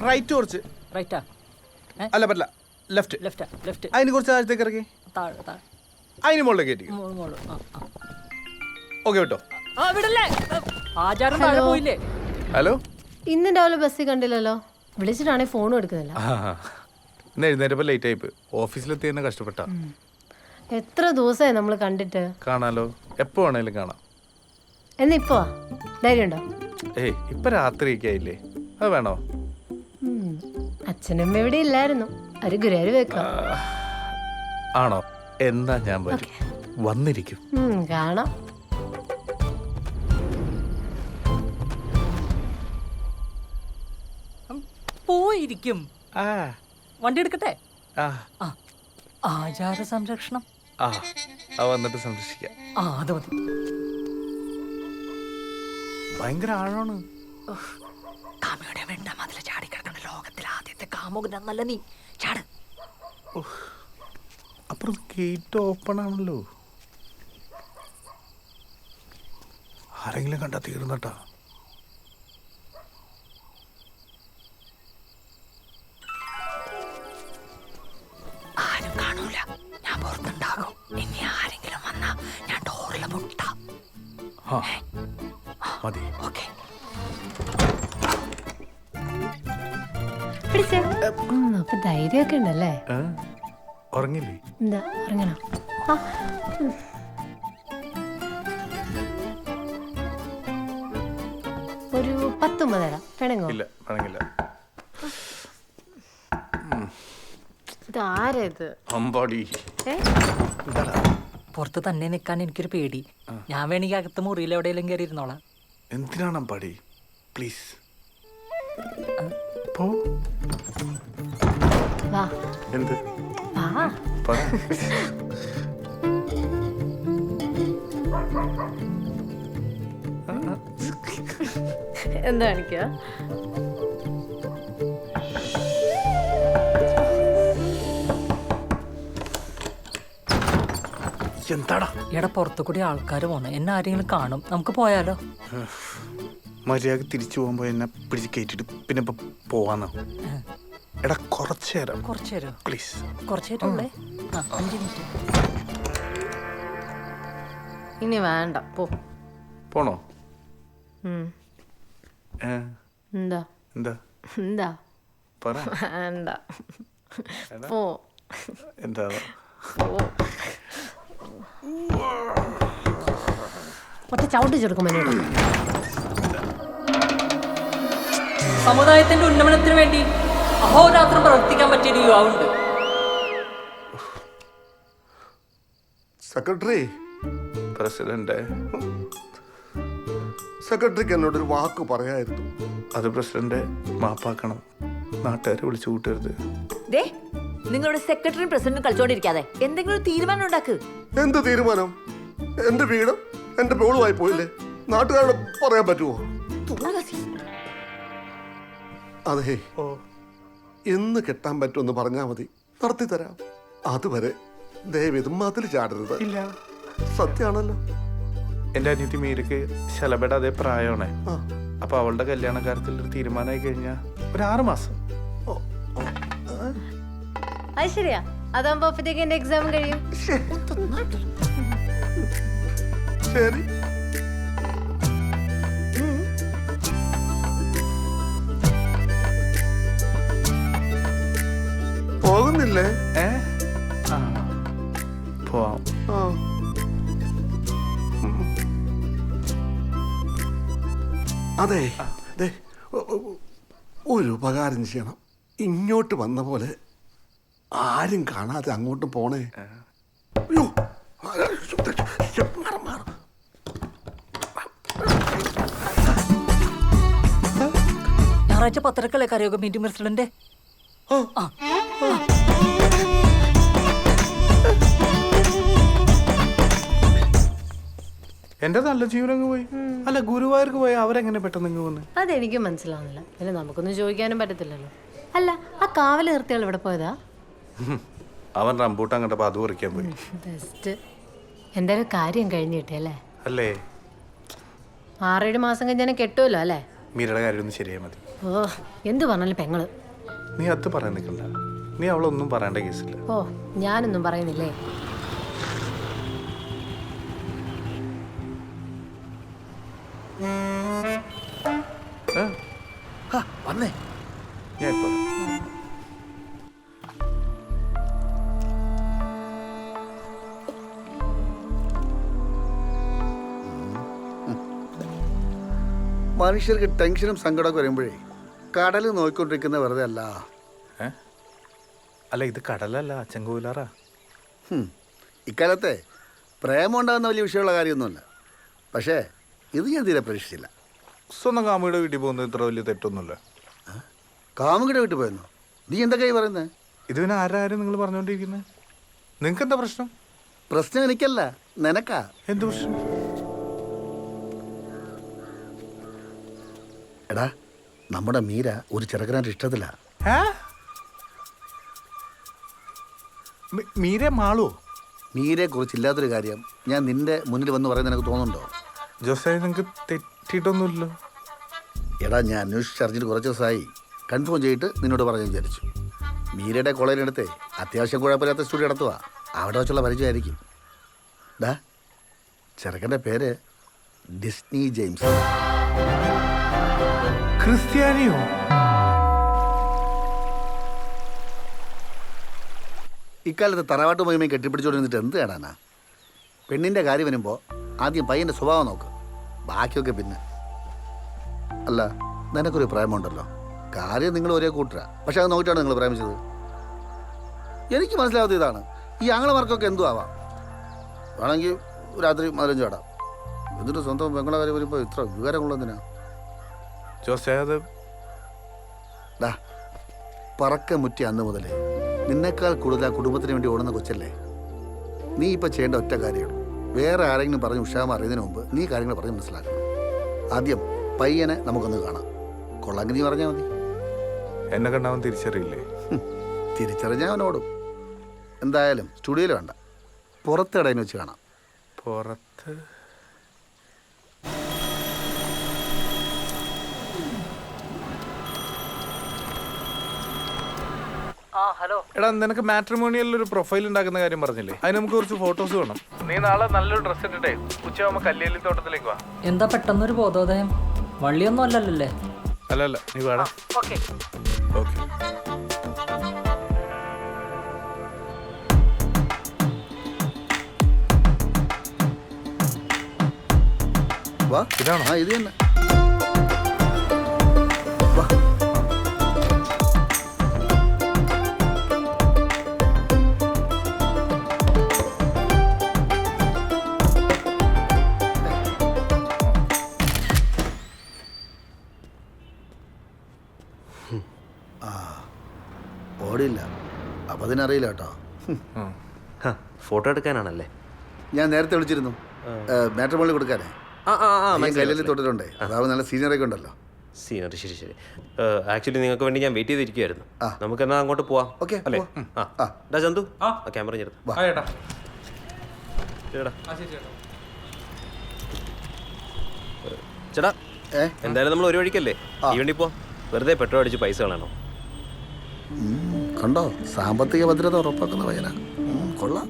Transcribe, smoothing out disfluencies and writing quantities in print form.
Right കുറച്ച്. റൈറ്റാ? അല്ല പറ്റില്ല, ലെഫ്റ്റ്. ലെഫ്റ്റാ? ലെഫ്റ്റ്. അതിന് കുറച്ച് താഴത്തേക്ക് ഇറക്കി. താഴെ താഴെ. അതിന് മുകളിലേക്ക് കയറ്റി. ഓക്കെ കേട്ടോ. വിടല്ലേ, ആചാരം താഴെ പോയില്ലേ? ഹലോ, ഇന്ന് രാവിലെ ബസ്സിൽ കണ്ടില്ലല്ലോ. വിളിച്ചിട്ടാണെങ്കിൽ ഫോണും എടുക്കുന്നില്ല. ഇന്ന് എഴുന്നേറ്റപ്പോൾ ലേറ്റ് ആയിപ്പ്. ഓഫീസിലെത്തി തന്നെ കഷ്ടപ്പെട്ടാ. എത്ര ദിവസമായി നമ്മൾ കണ്ടിട്ട്. കാണാലോ, എപ്പോ വേണേലും കാണാം. എന്നിപ്പോ ധൈര്യമുണ്ടോ? ഏയ് ഇപ്പൊ രാത്രിയൊക്കെ ആയില്ലേ, അത് വേണോ? അച്ഛനമ്മ ഇവിടെ ഇല്ലായിരുന്നു, ഒരു ഗുരുവായൂർ വെക്കാം. ആണോ? എന്നാ ഞാൻ വരും, വന്നിരിക്കും. കാണാം. പോയിരിക്കും. വണ്ടി എടുക്കട്ടെ? ആ, ആചാര സംരക്ഷണം. വന്നിട്ട് സംരക്ഷിക്കാം. അത് മതി. ഭയങ്കര ആഴമാണ്. കാമയുടെ വെണ്ട മതിൽ ചാടിക്കിടക്കുന്ന ലോകത്തിലെ ആദ്യത്തെ കാമുകനല്ല നീ. ചാട്. അപ്പുറം ഗേറ്റ് ഓപ്പൺ ആണല്ലോ. ആരെങ്കിലും കണ്ടാ തീർന്നട്ടാ. ആരും കാണൂല, ഞാൻ പുറത്തുണ്ടാകും. ഇനി ആരെങ്കിലും വന്നാ ഞാൻ ഡോറിലെ മുട്ട. മതി. ഓക്കെ. അപ്പൊ ധൈര്യമൊക്കെ ഉണ്ടല്ലേ? ഉറങ്ങില്ലേ? എന്താ ഉറങ്ങണോ? ഒരു 10 തരാം. വേണമെങ്കോ? ഇല്ല, വേണമെങ്കില്ല. ഇതാരത്? അമ്പാടി. പുറത്ത് തന്നെ നിൽക്കാൻ എനിക്കൊരു പേടി. ഞാൻ വേണമെങ്കിൽ അകത്ത് മുറിയിൽ എവിടെയെങ്കിലും കയറി ഇരുന്നോളാം. എന്തിനാണ് അമ്പാടി? പ്ലീസ് പോ. വാ. എന്ത്? വാ. എന്താ കാണിക്കുക? എന്താടാ? ഇവിടെ പുറത്തു കൂടി ആൾക്കാർ പോണു. എന്നെ ആരെങ്കിലും കാണും. നമുക്ക് പോയാലോ? മര്യാദ തിരിച്ചു പോകുമ്പോ എന്നെ പിടിച്ച് കയറ്റിട്ട് പിന്നെ പോവാന്നോ? എടാ കുറച്ചു നേരം. കുറച്ചു നേരം? പ്ലീസ്. കുറച്ചു നേരം ഉള്ളേ. 5 മിനിറ്റ്. ഇനി വേണ്ട, പോ. പോണോ? എന്താ എന്താ എന്താ പറ. വേണ്ട, പോ. എന്താ? ഒറ്റ ചവിട്ടി ചെറുക്കും. സമുദായത്തിന്റെ ഉന്നമനത്തിന് വേണ്ടി അഹോരാത്രം പ്രവർത്തിക്കാൻ പറ്റിയ യുവാവുണ്ട്. സെക്രട്ടറി. പ്രസിഡന്റ്. സെക്രട്ടറിക്ക് എന്നോടൊരു വാക്ക് പറയായിരുന്നു. അത് പ്രസിഡന്റ് മാപ്പാക്കണം. നാട്ടുകാരെ വിളിച്ചു കൂട്ടരുത്. നിങ്ങളുടെ സെക്രട്ടറിയും പ്രസിഡന്റും കളിച്ചോണ്ടിരിക്കാതെ എന്തെങ്കിലും തീരുമാനം ഉണ്ടാക്ക്. എന്ത് തീരുമാനം? എന്റെ വീട് എന്റെ പേളുമായി പോയില്ലേ, നാട്ടുകാരോട് പറയാൻ പറ്റുമോ? അതെ, എന്ന് കെട്ടാൻ പറ്റുമെന്ന് പറഞ്ഞാൽ മതി, നടത്തി തരാം. അതുവരെ ദയവേത് മതിൽ ചാടരുത്. ഇല്ല, സത്യാണല്ലോ. എന്റെ അനിയത്തി മീരക്ക് ശലഭയുടെ അതേ പ്രായമാണ്. അപ്പൊ അവളുടെ കല്യാണ കാര്യത്തിൽ ഒരു തീരുമാനമായി കഴിഞ്ഞാ ഒരു 6 മാസം. അത് ശരിയാ. അതാകുമ്പോ അപ്പത്തേക്ക് എന്റെ എക്സാം കഴിയും. ശരി. പോകുന്നില്ലേ? പോവാം. അതെ, ഒരു ഉപകാരം ചെയ്യണം. ഇങ്ങോട്ട് വന്ന പോലെ ആരും കാണാതെ അങ്ങോട്ട് പോണേ. അയ്യോ, ഞായറാഴ്ച 10:30 കരയോഗ മീറ്റിംഗ് പ്രസിഡന്റ്. എന്റെ നല്ല ജീവനങ്ങ് പോയി. അല്ല, ഗുരുവായൂർക്ക് പോയി അവരെങ്ങനെ പെട്ടെന്ന് പോന്ന്? അതെനിക്കും മനസ്സിലാവുന്നില്ല. പിന്നെ നമുക്കൊന്നും ചോദിക്കാനും പറ്റത്തില്ലല്ലോ. അല്ല, ആ കാവല് നിർത്തിയാൾ ഇവിടെ പോയതാ? അവൻ റംബൂട്ടാൻ കണ്ടപ്പോ അത് പറിക്കാൻ പോയി. ബെസ്റ്റ്. എന്തായാലും കാര്യം കഴിഞ്ഞു കിട്ടിയല്ലേ? അല്ലേ? 6-7 മാസം കഴിഞ്ഞാൽ കെട്ടുമല്ലോ അല്ലേ? മീരയുടെ കാര്യം ഒന്ന് ശരിയായി മതി. ഓ എന്ത് പറഞ്ഞാലും പെങ്ങള്. നീ അത് പറയാൻ നിൽക്കണ്ട. നീ അവളൊന്നും പറയേണ്ട കേസില്ല. ഓ ഞാനൊന്നും പറയുന്നില്ലേ. വന്നേ. ഞാൻ ഇപ്പോൾ മനുഷ്യർക്ക് ടെൻഷനും സങ്കടമൊക്കെ വരുമ്പോഴേ കടൽ നോക്കിക്കൊണ്ടിരിക്കുന്ന വെറുതെ അല്ല. അല്ല, ഇത് കടലല്ല, ചെങ്കോലാറാ. ഇക്കാലത്തെ പ്രേമം ഉണ്ടാകുന്ന വലിയ വിഷയമുള്ള കാര്യമൊന്നുമല്ല. പക്ഷേ ഇത് ഞാൻ തീരെ പ്രതീക്ഷിച്ചില്ല. സ്വന്തം കാമുകിയുടെ വീട്ടിൽ പോകുന്നത് ഇത്ര വലിയ തെറ്റൊന്നുമില്ല. കാമുകിയുടെ വീട്ടിൽ പോയെന്നോ? നീ എന്തൊക്കെയായി പറയുന്നത്? ഇത് പിന്നെ ആരാരും നിങ്ങൾ പറഞ്ഞുകൊണ്ടിരിക്കുന്നത്? നിങ്ങൾക്ക് എന്താ പ്രശ്നം? പ്രശ്നം എനിക്കല്ല, നിനക്കാ. എന്ത് പ്രശ്നം? എടാ, നമ്മുടെ മീര ഒരു ചെറുക്കനായിട്ട് ഇഷ്ടത്തില്ല. മീരെ മാളോ? മീരയെ കുറിച്ചില്ലാത്തൊരു കാര്യം ഞാൻ നിന്റെ മുന്നിൽ വന്ന് പറയുന്നത് നിനക്ക് തോന്നുന്നുണ്ടോ? ജോസേ, നിങ്ങൾക്ക് തെറ്റിയിട്ടൊന്നുമില്ലല്ലോ. എടാ, ഞാൻ അന്വേഷിച്ചറിഞ്ഞിട്ട് കുറച്ച് ദിവസമായി. കൺഫേം ചെയ്തിട്ട് നിന്നോട് പറഞ്ഞു വിചാരിച്ചു. മീരയുടെ കോളേജിനടുത്ത് അത്യാവശ്യം കുഴപ്പമില്ലാത്ത സ്റ്റുഡിയോ നടത്തുക. അവിടെ വെച്ചുള്ള പരിചയമായിരിക്കും. ഡാ, ചെറുക്കൻ്റെ പേര് ഡിസ്നി ജെയിംസ്. ക്രിസ്ത്യാനിയോ? ഇക്കാലത്ത് തറവാട്ട് മഹിമയും കെട്ടിപ്പിടിച്ചോണ്ടിരുന്നിട്ട് എന്ത് കാണാനാ? പെണ്ണിൻ്റെ കാര്യം വരുമ്പോൾ ആദ്യം പയ്യൻ്റെ സ്വഭാവം നോക്ക്, ബാക്കിയൊക്കെ പിന്നെ. അല്ല, നിനക്കൊരു പ്രേമമുണ്ടല്ലോ. കാര്യം നിങ്ങൾ ഒരേ കൂട്ടരാ, പക്ഷെ അത് നോക്കിയിട്ടാണ് നിങ്ങൾ പ്രേമിച്ചത്. എനിക്ക് മനസ്സിലാവാത്ത ഇതാണ്. ഈ ആങ്ങളമാർക്കൊക്കെ എന്തു ആവാം. വേണമെങ്കിൽ രാത്രി മധുരം ചാടാം. എന്നിട്ട് സ്വന്തം പെങ്ങളെ കാര്യം വരുമ്പോൾ ഇത്ര വിവരമുള്ളതിനാ? ജോസേ, അത് ഡാ, പറക്ക മുറ്റി അന്ന് മുതലേ നിന്നേക്കാൾ കൂടുതൽ ആ കുടുംബത്തിന് വേണ്ടി ഓടുന്ന കൊച്ചല്ലേ. നീ ഇപ്പം ചെയ്യേണ്ട ഒറ്റ കാര്യമാണ്, വേറെ ആരെങ്കിലും പറഞ്ഞ് ഉഷാമ അറിയുന്നതിന് മുമ്പ് നീ കാര്യങ്ങൾ പറഞ്ഞ് മനസ്സിലാക്കണം. ആദ്യം പയ്യനെ നമുക്കൊന്ന് കാണാം. കൊള്ളാങ്കി നീ പറഞ്ഞാൽ മതി. എന്നെ കണ്ടാവൻ തിരിച്ചറിയില്ലേ? തിരിച്ചറിഞ്ഞാൽ അവനോടും. എന്തായാലും സ്റ്റുഡിയോയിൽ വേണ്ട, പുറത്തിടയിൽ വെച്ച് കാണാം. പുറത്ത്? എടാ, നിനക്ക് മാട്രിമോണിയലിൽ ഒരു പ്രൊഫൈൽ ഉണ്ടാക്കുന്ന കാര്യം പറഞ്ഞില്ലേ? അതിന് നമുക്ക് കുറച്ച് ഫോട്ടോസ് വേണം. നീ നാളെ നല്ലൊരു ഡ്രസ് ഇട്ടിട്ടേ ഉച്ചയാകുമ്പോൾ കല്ലേലി തോട്ടത്തിലേക്ക് വാ. എന്താ പെട്ടെന്നൊരു ബോധോദയം? വള്ളിയൊന്നും അല്ലല്ലേ? അല്ല, നീ വേടാ. ഓക്കെ. വാ, ഇതാണോ? ആ, ഇത് തന്നെ. വാ. ഓടില്ല, അപ്പം അതിനറിയില്ല കേട്ടോ. ഫോട്ടോ എടുക്കാനാണല്ലേ? ഞാൻ നേരത്തെ വിളിച്ചിരുന്നു, മാട്രിമോണിയിൽ കൊടുക്കാനേ. കല്ലിൽ തൊട്ടിട്ടുണ്ടേ, അതാവുമ്പോൾ നല്ല സീനിയറൊക്കെ ഉണ്ടല്ലോ. സീനറി, ശരി. ആക്ച്വലി നിങ്ങൾക്ക് വേണ്ടി ഞാൻ വെയിറ്റ് ചെയ്തിരിക്കുവായിരുന്നു. നമുക്ക് എന്നാൽ അങ്ങോട്ട് പോവാം. ഓക്കെ, അല്ലേ? ഡാ ചന്തു, ക്യാമറ ചേർത്ത് ചേട്ടാ. എന്തായാലും നമ്മൾ ഒരു വഴിക്കല്ലേ, ഈ വണ്ടി പോ. വെറുതെ പെട്രോൾ അടിച്ച് പൈസ കളയണോ? കണ്ടോ, സാമ്പത്തിക ഭദ്രത ഉറപ്പാക്കുന്ന പയ്യനാ. കൊള്ളാം.